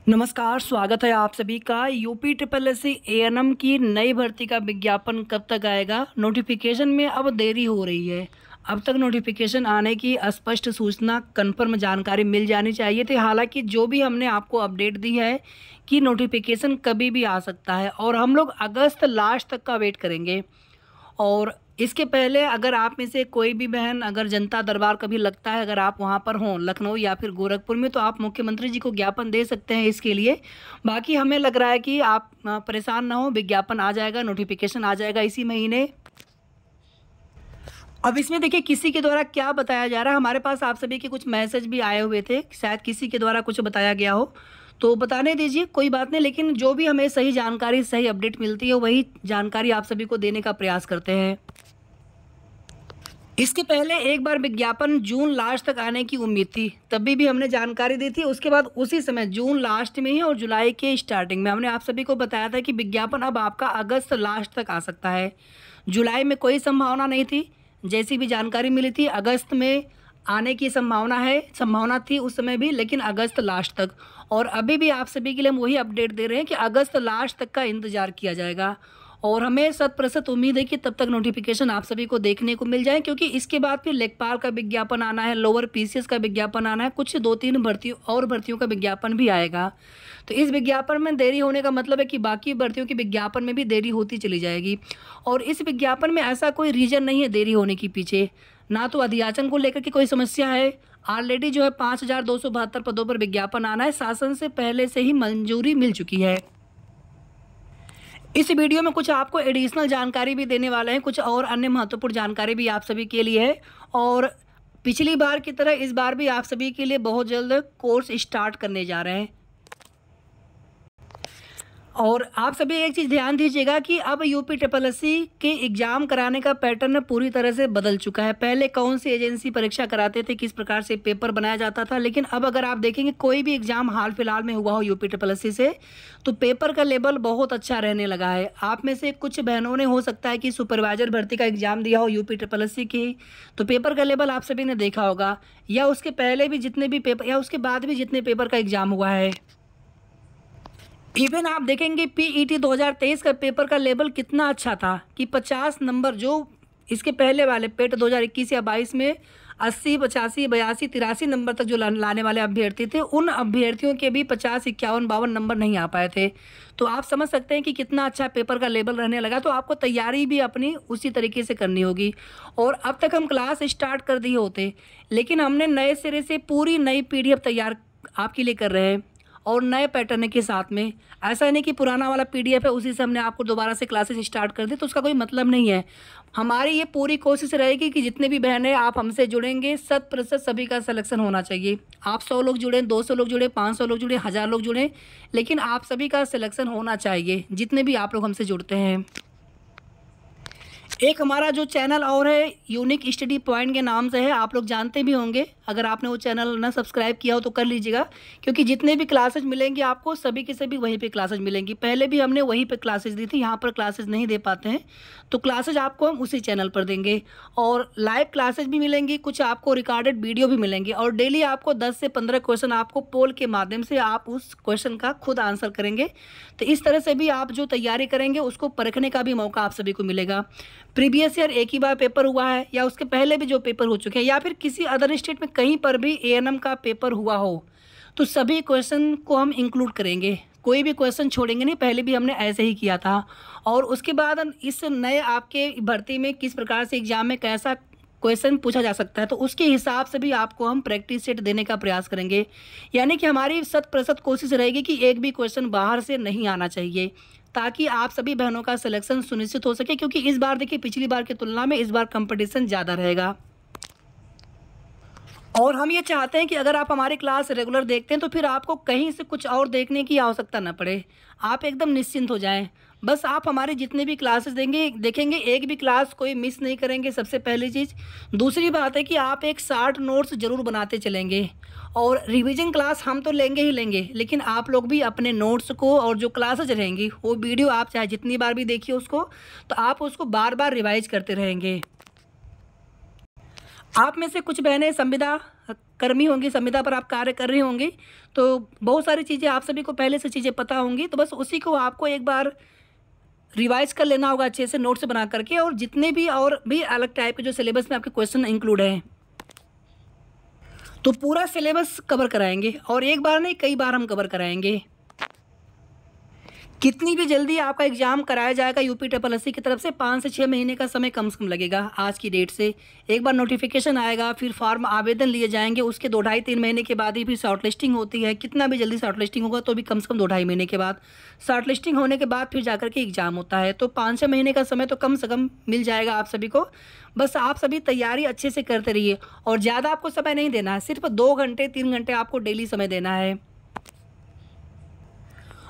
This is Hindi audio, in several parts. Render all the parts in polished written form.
नमस्कार, स्वागत है आप सभी का। UP triple S C ANM की नई भर्ती का विज्ञापन कब तक आएगा? नोटिफिकेशन में अब देरी हो रही है। अब तक नोटिफिकेशन आने की स्पष्ट सूचना, कन्फर्म जानकारी मिल जानी चाहिए थी। हालांकि जो भी हमने आपको अपडेट दी है कि नोटिफिकेशन कभी भी आ सकता है और हम लोग अगस्त लास्ट तक का वेट करेंगे। और इसके पहले अगर आप में से कोई भी बहन अगर जनता दरबार कभी लगता है, अगर आप वहाँ पर हों लखनऊ या फिर गोरखपुर में, तो आप मुख्यमंत्री जी को ज्ञापन दे सकते हैं इसके लिए। बाकी हमें लग रहा है कि आप परेशान ना हो, विज्ञापन आ जाएगा, नोटिफिकेशन आ जाएगा इसी महीने। अब इसमें देखिए किसी के द्वारा क्या बताया जा रहा है। हमारे पास आप सभी के कुछ मैसेज भी आए हुए थे, शायद किसी के द्वारा कुछ बताया गया हो तो बताने दीजिए, कोई बात नहीं। लेकिन जो भी हमें सही जानकारी, सही अपडेट मिलती है वही जानकारी आप सभी को देने का प्रयास करते हैं। इसके पहले एक बार विज्ञापन जून लास्ट तक आने की उम्मीद थी, तभी भी हमने जानकारी दी थी। उसके बाद उसी समय जून लास्ट में ही और जुलाई के स्टार्टिंग में हमने आप सभी को बताया था कि विज्ञापन अब आपका अगस्त लास्ट तक आ सकता है। जुलाई में कोई संभावना नहीं थी, जैसी भी जानकारी मिली थी अगस्त में आने की संभावना थी उस समय भी, लेकिन अगस्त लास्ट तक। और अभी भी आप सभी के लिए हम वही अपडेट दे रहे हैं कि अगस्त लास्ट तक का इंतज़ार किया जाएगा। और हमें 100% उम्मीद है कि तब तक नोटिफिकेशन आप सभी को देखने को मिल जाए, क्योंकि इसके बाद फिर लेखपाल का विज्ञापन आना है, लोअर पीसीएस का विज्ञापन आना है, कुछ 2-3 भर्तियों का विज्ञापन भी आएगा। तो इस विज्ञापन में देरी होने का मतलब है कि बाकी भर्तियों के विज्ञापन में भी देरी होती चली जाएगी। और इस विज्ञापन में ऐसा कोई रीज़न नहीं है देरी होने के पीछे, ना तो अध्याचन को लेकर के कोई समस्या है। ऑलरेडी जो है 5272 पदों पर विज्ञापन आना है, शासन से पहले से ही मंजूरी मिल चुकी है। इस वीडियो में कुछ आपको एडिशनल जानकारी भी देने वाले हैं, कुछ और अन्य महत्वपूर्ण जानकारी भी आप सभी के लिए है। और पिछली बार की तरह इस बार भी आप सभी के लिए बहुत जल्द कोर्स स्टार्ट करने जा रहे हैं। और आप सभी एक चीज़ ध्यान दीजिएगा कि अब यूपी ट्रिपल एस सी के एग्ज़ाम कराने का पैटर्न पूरी तरह से बदल चुका है। पहले कौन सी एजेंसी परीक्षा कराते थे, किस प्रकार से पेपर बनाया जाता था, लेकिन अब अगर आप देखेंगे कोई भी एग्ज़ाम हाल फिलहाल में हुआ हो यूपी ट्रिपल एस सी से, तो पेपर का लेवल बहुत अच्छा रहने लगा है। आप में से कुछ बहनों ने हो सकता है कि सुपरवाइजर भर्ती का एग्ज़ाम दिया हो यूपी ट्रिपल एस सी की, तो पेपर का लेवल आप सभी ने देखा होगा, या उसके पहले भी जितने भी पेपर या उसके बाद भी जितने पेपर का एग्ज़ाम हुआ है। इवन आप देखेंगे पीईटी 2023 का पेपर का लेवल कितना अच्छा था कि 50 नंबर, जो इसके पहले वाले पेट 2021 या 22 में 80, 85, 82, 83 नंबर तक जो लाने वाले अभ्यर्थी थे, उन अभ्यर्थियों के भी 50, 51, 52 नंबर नहीं आ पाए थे। तो आप समझ सकते हैं कि कितना अच्छा पेपर का लेवल रहने लगा। तो आपको तैयारी भी अपनी उसी तरीके से करनी होगी। और अब तक हम क्लास स्टार्ट कर दिए होते, लेकिन हमने नए सिरे से पूरी नई पीडीएफ तैयार आपके लिए कर रहे हैं और नए पैटर्न के साथ में। ऐसा नहीं कि पुराना वाला पीडीएफ है उसी से हमने आपको दोबारा से क्लासेस स्टार्ट कर दी, तो उसका कोई मतलब नहीं है। हमारी ये पूरी कोशिश रहेगी कि जितने भी बहनें आप हमसे जुड़ेंगे 100% सभी का सिलेक्शन होना चाहिए। आप 100 लोग जुड़ें, 200 लोग जुड़े, 500 लोग जुड़े, 1000 लोग जुड़ें, लेकिन आप सभी का सिलेक्शन होना चाहिए, जितने भी आप लोग हमसे जुड़ते हैं। एक हमारा जो चैनल और है यूनिक स्टडी पॉइंट के नाम से है, आप लोग जानते भी होंगे। अगर आपने वो चैनल ना सब्सक्राइब किया हो तो कर लीजिएगा, क्योंकि जितने भी क्लासेज मिलेंगी आपको सभी के सभी वहीं पे क्लासेज मिलेंगी। पहले भी हमने वहीं पे क्लासेज दी थी, यहाँ पर क्लासेज नहीं दे पाते हैं, तो क्लासेज आपको हम उसी चैनल पर देंगे। और लाइव क्लासेज भी मिलेंगी, कुछ आपको रिकॉर्डेड वीडियो भी मिलेंगे। और डेली आपको 10 से 15 क्वेश्चन आपको पोल के माध्यम से आप उस क्वेश्चन का खुद आंसर करेंगे। तो इस तरह से भी आप जो तैयारी करेंगे उसको परखने का भी मौका आप सभी को मिलेगा। प्रीवियस ईयर एक ही बार पेपर हुआ है या उसके पहले भी जो पेपर हो चुके हैं, या फिर किसी अदर स्टेट में कहीं पर भी एएनएम का पेपर हुआ हो, तो सभी क्वेश्चन को हम इंक्लूड करेंगे, कोई भी क्वेश्चन छोड़ेंगे नहीं। पहले भी हमने ऐसे ही किया था। और उसके बाद इस नए आपके भर्ती में किस प्रकार से एग्जाम में कैसा क्वेश्चन पूछा जा सकता है, तो उसके हिसाब से भी आपको हम प्रैक्टिस सेट देने का प्रयास करेंगे। यानी कि हमारी 100% कोशिश रहेगी कि एक भी क्वेश्चन बाहर से नहीं आना चाहिए, ताकि आप सभी बहनों का सिलेक्शन सुनिश्चित हो सके। क्योंकि इस बार देखिए पिछली बार की तुलना में इस बार कंपटीशन ज़्यादा रहेगा। और हम ये चाहते हैं कि अगर आप हमारी क्लास रेगुलर देखते हैं तो फिर आपको कहीं से कुछ और देखने की आवश्यकता न पड़े, आप एकदम निश्चिंत हो जाएं। बस आप हमारे जितने भी क्लासेस देखेंगे, एक भी क्लास कोई मिस नहीं करेंगे, सबसे पहली चीज़। दूसरी बात है कि आप एक शार्ट नोट्स ज़रूर बनाते चलेंगे। और रिवीजन क्लास हम तो लेंगे ही लेंगे, लेकिन आप लोग भी अपने नोट्स को और जो क्लासेज रहेंगी वो वीडियो आप चाहे जितनी बार भी देखिए उसको, तो आप उसको बार बार रिवाइज करते रहेंगे। आप में से कुछ बहनें संविदा कर्मी होंगी, संविदा पर आप कार्य कर रही होंगी, तो बहुत सारी चीज़ें आप सभी को पहले से चीज़ें पता होंगी। तो बस उसी को आपको एक बार रिवाइज कर लेना होगा अच्छे से नोट्स बना करके, और जितने भी और भी अलग टाइप के जो सिलेबस में आपके क्वेश्चन इंक्लूड हैं, तो पूरा सिलेबस कवर कराएंगे, और एक बार नहीं कई बार हम कवर कराएंगे। कितनी भी जल्दी आपका एग्जाम कराया जाएगा UPSSSC की तरफ से, 5 से 6 महीने का समय कम से कम लगेगा आज की डेट से। एक बार नोटिफिकेशन आएगा, फिर फॉर्म आवेदन लिए जाएंगे, उसके 2-2.5-3 महीने के बाद ही फिर शॉर्ट लिस्टिंग होती है। कितना भी जल्दी शॉर्ट लिस्टिंग होगा तो भी कम से कम 2-2.5 महीने के बाद शॉर्ट लिस्टिंग होने के बाद फिर जाकर के एग्जाम होता है। तो 5-6 महीने का समय तो कम से कम मिल जाएगा आप सभी को। बस आप सभी तैयारी अच्छे से करते रहिए, और ज़्यादा आपको समय नहीं देना है, सिर्फ 2 घंटे 3 घंटे आपको डेली समय देना है।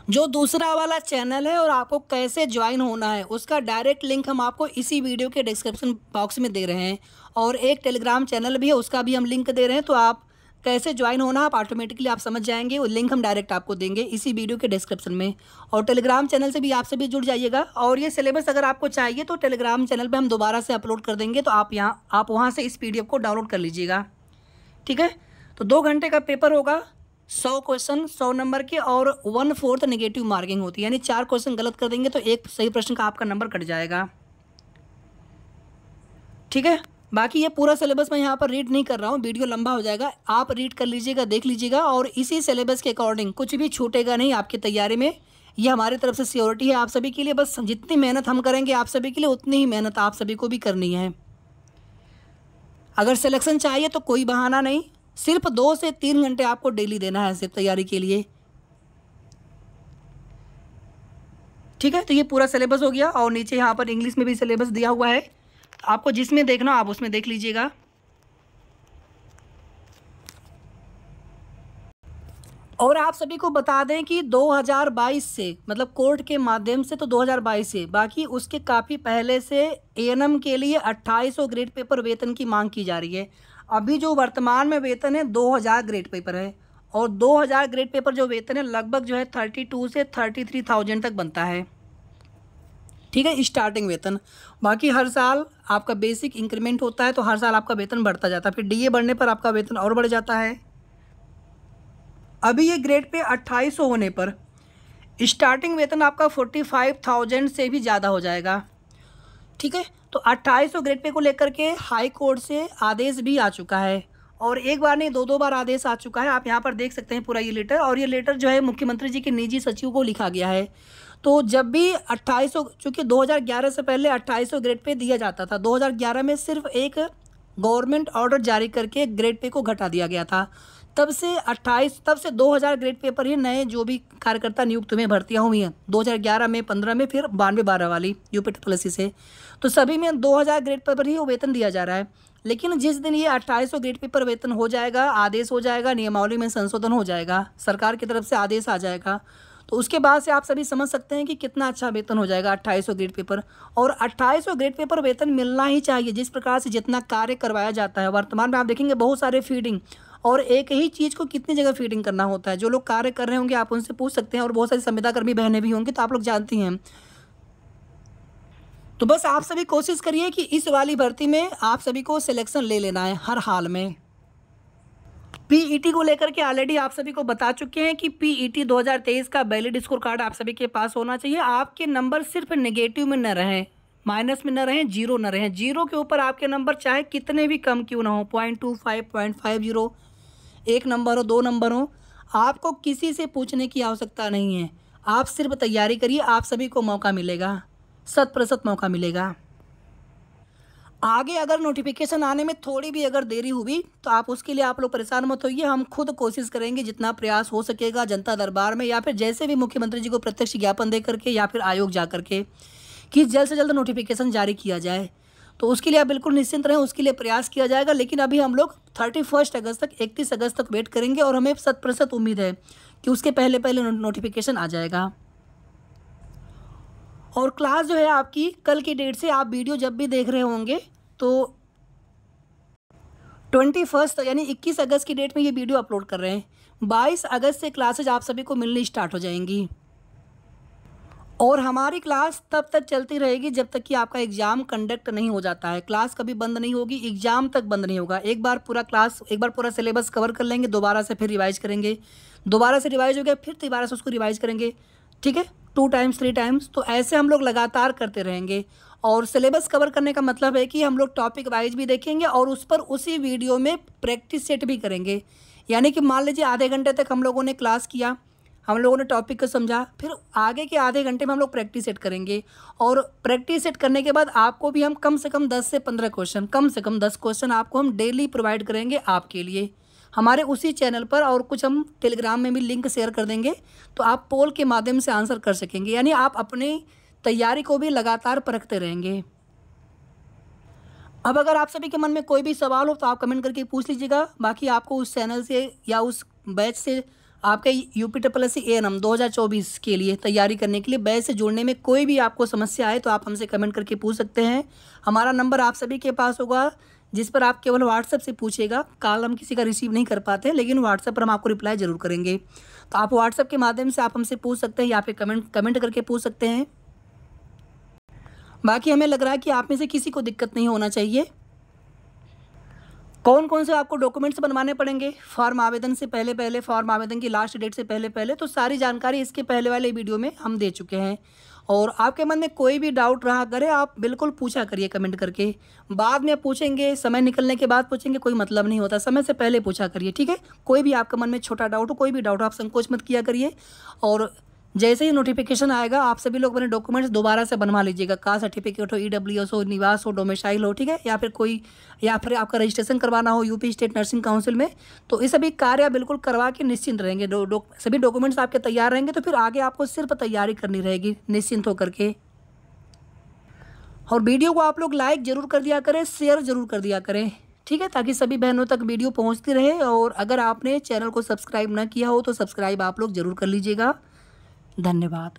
जो दूसरा वाला चैनल है और आपको कैसे ज्वाइन होना है, उसका डायरेक्ट लिंक हम आपको इसी वीडियो के डिस्क्रिप्शन बॉक्स में दे रहे हैं, और एक टेलीग्राम चैनल भी है, उसका भी हम लिंक दे रहे हैं। तो आप कैसे ज्वाइन होना आप ऑटोमेटिकली आप समझ जाएंगे, वो लिंक हम डायरेक्ट आपको देंगे इसी वीडियो के डिस्क्रिप्शन में। और टेलीग्राम चैनल से भी आपसे भी जुड़ जाइएगा, और ये सिलेबस अगर आपको चाहिए तो टेलीग्राम चैनल पर हम दोबारा से अपलोड कर देंगे, तो आप वहाँ से इस PDF को डाउनलोड कर लीजिएगा, ठीक है। तो 2 घंटे का पेपर होगा, 100 क्वेश्चन 100 नंबर के, और 1/4 नेगेटिव मार्किंग होती है, यानी 4 क्वेश्चन गलत कर देंगे तो एक सही प्रश्न का आपका नंबर कट जाएगा, ठीक है। बाकी ये पूरा सिलेबस मैं यहाँ पर रीड नहीं कर रहा हूँ, वीडियो लंबा हो जाएगा, आप रीड कर लीजिएगा, देख लीजिएगा, और इसी सिलेबस के अकॉर्डिंग कुछ भी छूटेगा नहीं आपकी तैयारी में। ये हमारी तरफ से सियोरिटी है आप सभी के लिए। बस जितनी मेहनत हम करेंगे आप सभी के लिए, उतनी ही मेहनत आप सभी को भी करनी है। अगर सिलेक्शन चाहिए तो कोई बहाना नहीं, सिर्फ 2 से 3 घंटे आपको डेली देना है सिर्फ तैयारी के लिए, ठीक है। तो ये पूरा सिलेबस हो गया, और नीचे यहाँ पर इंग्लिश में भी सिलेबस दिया हुआ है, आपको जिसमें देखना आप उसमें देख लीजिएगा। और आप सभी को बता दें कि 2022 से, मतलब कोर्ट के माध्यम से तो 2022 से, बाकी उसके काफ़ी पहले से ANM के लिए 2800 ग्रेड पेपर वेतन की मांग की जा रही है। अभी जो वर्तमान में वेतन है 2000 ग्रेड पेपर है, और 2000 ग्रेड पेपर जो वेतन है लगभग जो है 32 से 33,000 तक बनता है, ठीक है, स्टार्टिंग वेतन। बाकी हर साल आपका बेसिक इंक्रीमेंट होता है, तो हर साल आपका वेतन बढ़ता जाता है, फिर DA बढ़ने पर आपका वेतन और बढ़ जाता है। अभी ये ग्रेड पे 2800 होने पर स्टार्टिंग वेतन आपका 45,000 से भी ज़्यादा हो जाएगा, ठीक है। तो 2800 ग्रेड पे को लेकर के हाई कोर्ट से आदेश भी आ चुका है, और एक बार नहीं 2-2 बार आदेश आ चुका है। आप यहाँ पर देख सकते हैं पूरा ये लेटर, और ये लेटर जो है मुख्यमंत्री जी के निजी सचिव को लिखा गया है। तो जब भी 2800, चूँकि 2011 से पहले 2800 ग्रेड पे दिया जाता था, 2011 में सिर्फ एक गवर्नमेंट ऑर्डर जारी करके ग्रेड पे को घटा दिया गया था। तब से 2000 ग्रेड पेपर ही नए जो भी कार्यकर्ता नियुक्त हुए भर्तियाँ हुई हैं 2011 में, 15 में, फिर 92-12 वाली UPSSSC से, तो सभी में 2000 ग्रेड पेपर ही वेतन दिया जा रहा है। लेकिन जिस दिन ये 2800 ग्रेड पेपर वेतन हो जाएगा, आदेश हो जाएगा, नियमावली में संशोधन हो जाएगा, सरकार की तरफ से आदेश आ जाएगा, तो उसके बाद से आप सभी समझ सकते हैं कि कितना अच्छा वेतन हो जाएगा 2800 ग्रेड पेपर। और 2800 ग्रेड पेपर वेतन मिलना ही चाहिए, जिस प्रकार से जितना कार्य करवाया जाता है। वर्तमान में आप देखेंगे बहुत सारे फीडिंग, और एक ही चीज़ को कितनी जगह फीडिंग करना होता है। जो लोग कार्य कर रहे होंगे आप उनसे पूछ सकते हैं, और बहुत सारी संविदा कर्मी बहनें भी होंगी, तो आप लोग जानती हैं। तो बस आप सभी कोशिश करिए कि इस वाली भर्ती में आप सभी को सिलेक्शन ले लेना है हर हाल में। PET को लेकर के ऑलरेडी आप सभी को बता चुके हैं कि PET 2023 का वैलिड स्कोर कार्ड आप सभी के पास होना चाहिए। आपके नंबर सिर्फ नेगेटिव में न रहें, माइनस में न रहें, जीरो न रहें। जीरो के ऊपर आपके नंबर चाहे कितने भी कम क्यों ना हो, 0.25, 0.50, 1 नंबर हो, 2 नंबर हो, आपको किसी से पूछने की आवश्यकता नहीं है। आप सिर्फ तैयारी करिए, आप सभी को मौका मिलेगा, 100% मौका मिलेगा। आगे अगर नोटिफिकेशन आने में थोड़ी भी अगर देरी हुई तो आप उसके लिए आप लोग परेशान मत होइए। हम खुद कोशिश करेंगे जितना प्रयास हो सकेगा जनता दरबार में, या फिर जैसे भी मुख्यमंत्री जी को प्रत्यक्ष ज्ञापन दे करके, या फिर आयोग जा करके, कि जल्द से जल्द नोटिफिकेशन जारी किया जाए। तो उसके लिए आप बिल्कुल निश्चिंत रहें, उसके लिए प्रयास किया जाएगा। लेकिन अभी हम लोग 31 अगस्त तक, 31 अगस्त तक वेट करेंगे, और हमें 100% उम्मीद है कि उसके पहले पहले नोटिफिकेशन आ जाएगा। और क्लास जो है आपकी कल की डेट से, आप वीडियो जब भी देख रहे होंगे तो 21 यानी 21 अगस्त की डेट में ये वीडियो अपलोड कर रहे हैं। 22 अगस्त से क्लासेज आप सभी को मिलनी स्टार्ट हो जाएंगी। और हमारी क्लास तब तक चलती रहेगी जब तक कि आपका एग्ज़ाम कंडक्ट नहीं हो जाता है। क्लास कभी बंद नहीं होगी, एग्ज़ाम तक बंद नहीं होगा। एक बार पूरा सिलेबस कवर कर लेंगे, दोबारा से फिर रिवाइज़ करेंगे, दोबारा से रिवाइज़ हो गया फिर दोबारा से उसको रिवाइज़ करेंगे, ठीक है, 2 टाइम्स 3 टाइम्स। तो ऐसे हम लोग लगातार करते रहेंगे। और सिलेबस कवर करने का मतलब है कि हम लोग टॉपिक वाइज भी देखेंगे और उस पर उसी वीडियो में प्रैक्टिस सेट भी करेंगे। यानी कि मान लीजिए आधे घंटे तक हम लोगों ने क्लास किया, हम लोगों ने टॉपिक को समझा, फिर आगे के आधे घंटे में हम लोग प्रैक्टिस सेट करेंगे। और प्रैक्टिस सेट करने के बाद आपको भी हम कम से कम 10 से 15 क्वेश्चन, कम से कम 10 क्वेश्चन आपको हम डेली प्रोवाइड करेंगे आपके लिए हमारे उसी चैनल पर। और कुछ हम टेलीग्राम में भी लिंक शेयर कर देंगे, तो आप पोल के माध्यम से आंसर कर सकेंगे। यानी आप अपनी तैयारी को भी लगातार परखते रहेंगे। अब अगर आप सभी के मन में कोई भी सवाल हो तो आप कमेंट करके पूछ लीजिएगा। बाकी आपको उस चैनल से या उस बैच से, आपके UPSSC A&M 2024 के लिए तैयारी करने के लिए बैच से जुड़ने में कोई भी आपको समस्या आए तो आप हमसे कमेंट करके पूछ सकते हैं। हमारा नंबर आप सभी के पास होगा, जिस पर आप केवल व्हाट्सएप से पूछिएगा। कॉल हम किसी का रिसीव नहीं कर पाते, लेकिन व्हाट्सएप पर हम आपको रिप्लाई ज़रूर करेंगे। तो आप व्हाट्सएप के माध्यम से आप हमसे पूछ सकते हैं या फिर कमेंट करके पूछ सकते हैं। बाकी हमें लग रहा है कि आप में से किसी को दिक्कत नहीं होना चाहिए। कौन कौन से आपको डॉक्यूमेंट्स बनवाने पड़ेंगे फॉर्म आवेदन से पहले, फॉर्म आवेदन की लास्ट डेट से पहले, तो सारी जानकारी इसके पहले वाले वीडियो में हम दे चुके हैं। और आपके मन में कोई भी डाउट रहा करे, आप बिल्कुल पूछा करिए कमेंट करके। बाद में पूछेंगे, समय निकलने के बाद पूछेंगे, कोई मतलब नहीं होता, समय से पहले पूछा करिए, ठीक है। कोई भी आपके मन में छोटा डाउट हो, कोई भी डाउट हो, आप संकोच मत किया करिए। और जैसे ही नोटिफिकेशन आएगा आप सभी लोग अपने डॉक्यूमेंट्स दोबारा से बनवा लीजिएगा। कास्ट सर्टिफिकेट हो, EWS हो, निवास हो, डोमिसाइल हो, ठीक है, या फिर आपका रजिस्ट्रेशन करवाना हो यूपी स्टेट नर्सिंग काउंसिल में, तो ये सभी कार्य बिल्कुल करवा के निश्चिंत रहेंगे। सभी डॉक्यूमेंट्स आपके तैयार रहेंगे तो फिर आगे आपको सिर्फ तैयारी करनी रहेगी निश्चिंत होकर के। और वीडियो को आप लोग लाइक ज़रूर कर दिया करें, शेयर ज़रूर कर दिया करें, ठीक है, ताकि सभी बहनों तक वीडियो पहुँचती रहे। और अगर आपने चैनल को सब्सक्राइब ना किया हो तो सब्सक्राइब आप लोग ज़रूर कर लीजिएगा। धन्यवाद।